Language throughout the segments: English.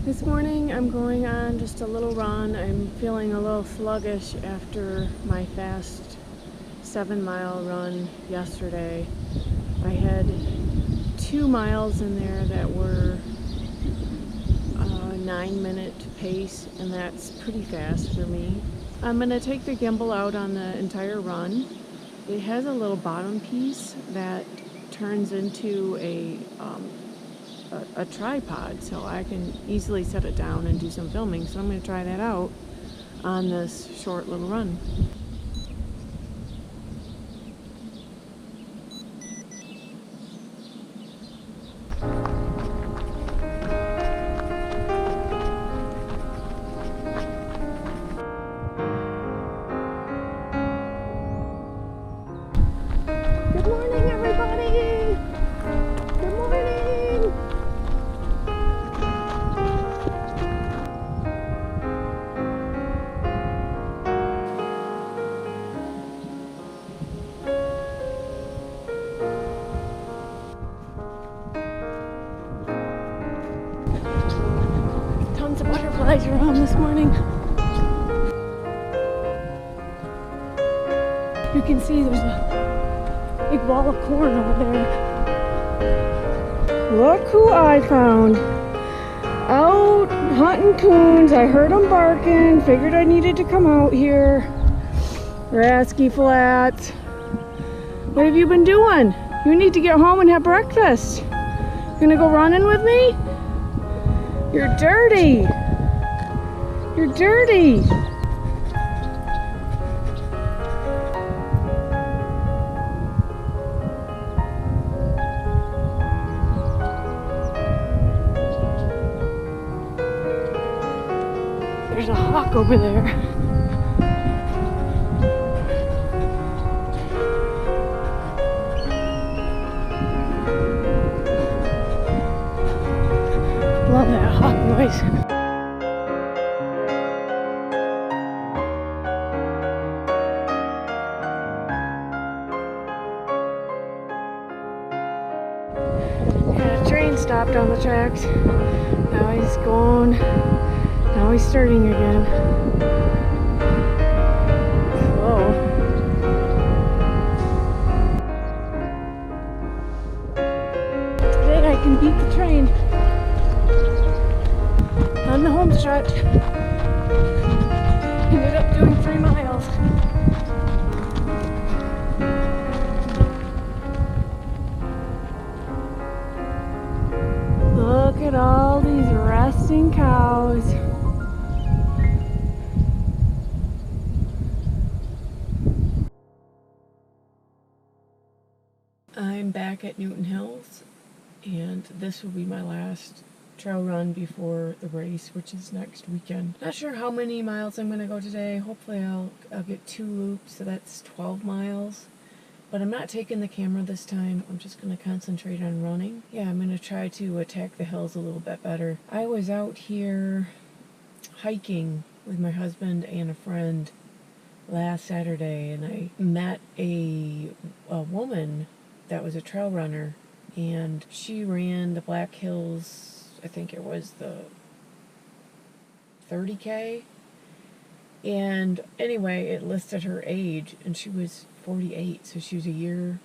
This morning I'm going on just a little run. I'm feeling a little sluggish after my fast 7-mile run yesterday. I had 2 miles in there that were 9-minute pace, and that's pretty fast for me. I'm going to take the gimbal out on the entire run. It has a little bottom piece that turns into a tripod, so I can easily set it down and do some filming. So I'm going to try that out on this short little run. Good morning, everybody! Good morning! Tons of butterflies around this morning. You can see there's a big ball of corn over there. Look who I found. Out hunting coons. I heard them barking. Figured I needed to come out here. Rasky Flats. What have you been doing? You need to get home and have breakfast. Gonna go running with me? You're dirty. You're dirty. There's a hawk over there. Love that hawk noise. And a train stopped on the tracks. Now he's going. Now he's starting again. Slow. Today I can beat the train on the home stretch. Ended up doing 3 miles. Look at all these resting cows. I'm back at Newton Hills, and this will be my last trail run before the race, which is next weekend. Not sure how many miles I'm going to go today. Hopefully I'll get 2 loops, so that's 12 miles. But I'm not taking the camera this time. I'm just going to concentrate on running. Yeah, I'm going to try to attack the hills a little bit better. I was out here hiking with my husband and a friend last Saturday, and I met a woman that was a trail runner, and she ran the Black Hills, I think it was the 30K, and anyway, it listed her age, and she was 48, so she's a year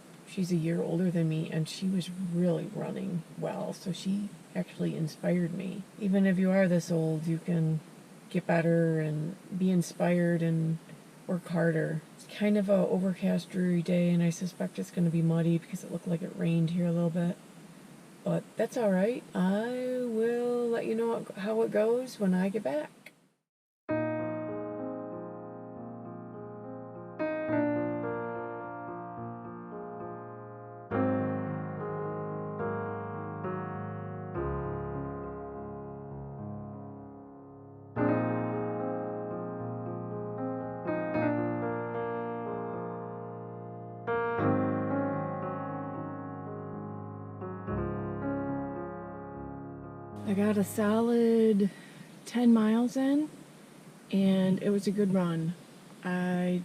older than me, and she was really running well, so she actually inspired me. Even if you are this old, you can get better and be inspired and work harder. It's kind of a overcast, dreary day, and I suspect it's going to be muddy because it looked like it rained here a little bit. But that's alright. I will let you know how it goes when I get back. I got a solid 10 miles in, and it was a good run. I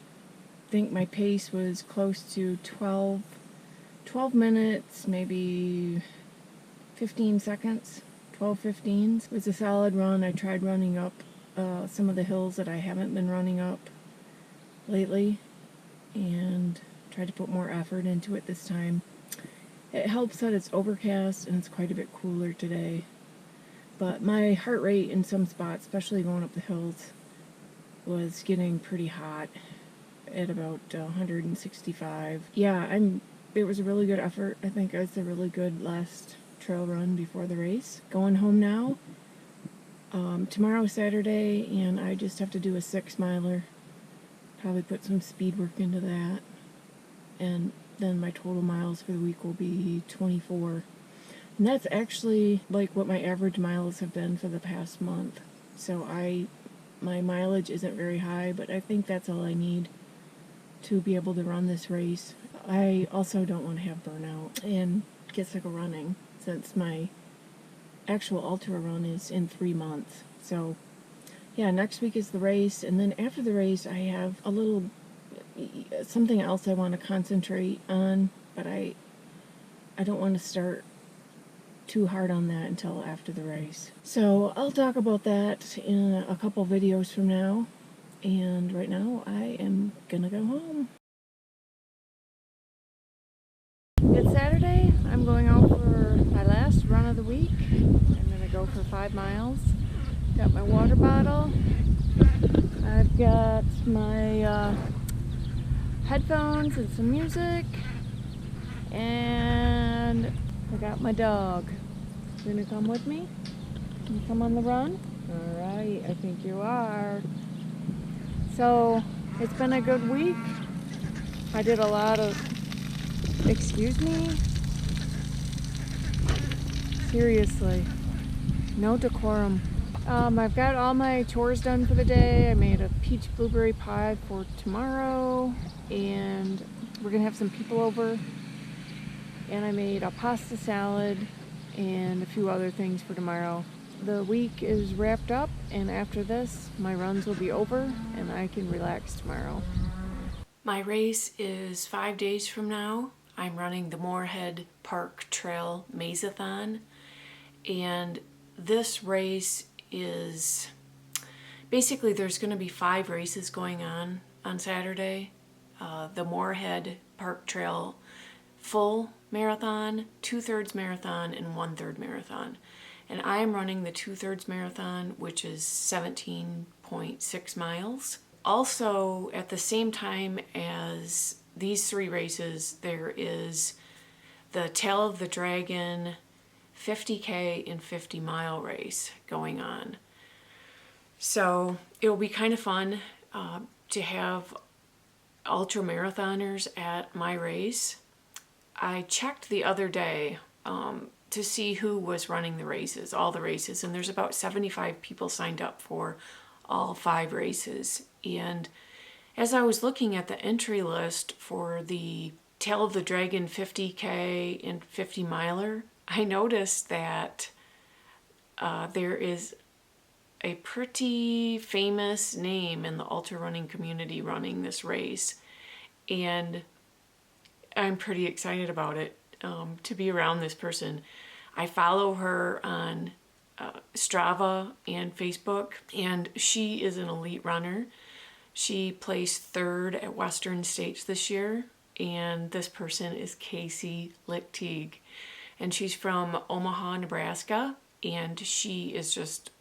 think my pace was close to 12 minutes, maybe 15 seconds, 12:15s. It was a solid run. I tried running up some of the hills that I haven't been running up lately and tried to put more effort into it this time. It helps that it's overcast and it's quite a bit cooler today. But my heart rate in some spots, especially going up the hills, was getting pretty hot at about 165. Yeah, it was a really good effort. I think it was a really good last trail run before the race. Going home now. Tomorrow's Saturday, and I just have to do a 6-miler. Probably put some speed work into that. And then my total miles for the week will be 24. And that's actually like what my average miles have been for the past month. So my mileage isn't very high, but I think that's all I need to be able to run this race. I also don't want to have burnout and get sick of running, since my actual ultra run is in 3 months. So yeah, next week is the race, and then after the race I have a little something else I want to concentrate on, but I don't want to start too hard on that until after the race. So I'll talk about that in a couple videos from now, and right now I am gonna go home. It's Saturday. I'm going out for my last run of the week. I'm gonna go for 5 miles. Got my water bottle. I've got my headphones and some music, and I got my dog. You gonna come with me? Can you come on the run? Alright, I think you are. So, it's been a good week. I did a lot of... Excuse me? Seriously. No decorum. I've got all my chores done for the day. I made a peach blueberry pie for tomorrow, and we're gonna have some people over. And I made a pasta salad and a few other things for tomorrow. The week is wrapped up, and after this, my runs will be over and I can relax tomorrow. My race is 5 days from now. I'm running the Moorhead Park Trail Mazathon, and this race is basically, there's going to be 5 races going on Saturday. The Moorhead Park Trail full marathon, 2/3 marathon, and 1/3 marathon. And I am running the 2/3 marathon, which is 17.6 miles. Also, at the same time as these 3 races, there is the Tail of the Dragon 50K and 50-mile race going on. So it will be kind of fun to have ultra marathoners at my race. I checked the other day to see who was running the races, all the races, and there's about 75 people signed up for all 5 races. And as I was looking at the entry list for the Tail of the Dragon 50K and 50-miler, I noticed that there is a pretty famous name in the ultra running community running this race, and I'm pretty excited about it, to be around this person. I follow her on Strava and Facebook, and she is an elite runner. She placed 3rd at Western States this year, and this person is Casey Lichtig, and she's from Omaha, Nebraska, and she is just,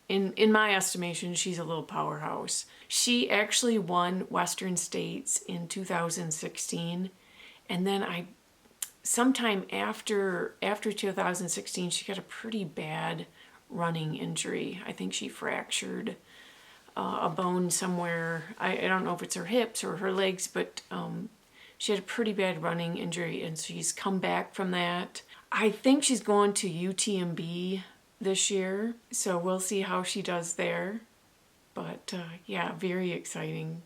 in my estimation, she's a little powerhouse. She actually won Western States in 2016, and then sometime after 2016, she got a pretty bad running injury. I think she fractured a bone somewhere. I don't know if it's her hips or her legs, but she had a pretty bad running injury, and she's come back from that. I think she's going to UTMB this year, so we'll see how she does there. But yeah, very exciting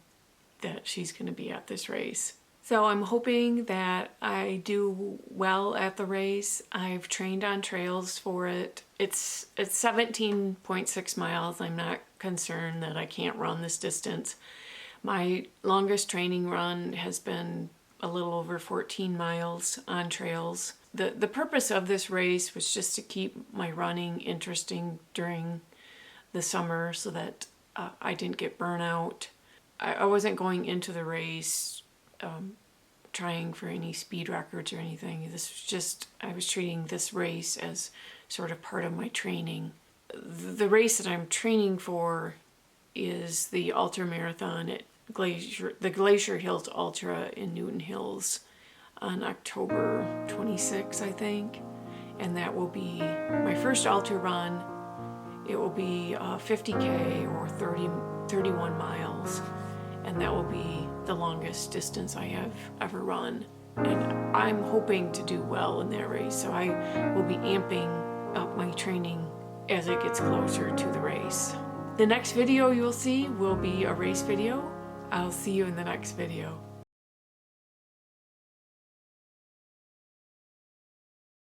that she's going to be at this race. So I'm hoping that I do well at the race. I've trained on trails for it. It's 17.6 miles. I'm not concerned that I can't run this distance. My longest training run has been a little over 14 miles on trails. the purpose of this race was just to keep my running interesting during the summer so that I didn't get burnout. I wasn't going into the race trying for any speed records or anything. This was just, I was treating this race as sort of part of my training. The race that I'm training for is the ultra marathon at the Glacier Hills Ultra in Newton Hills on October 26th, I think. And that will be my first ultra run. It will be 50K or 31 miles. And that will be the longest distance I have ever run. And I'm hoping to do well in that race. So I will be amping up my training as it gets closer to the race. The next video you'll see will be a race video. I'll see you in the next video.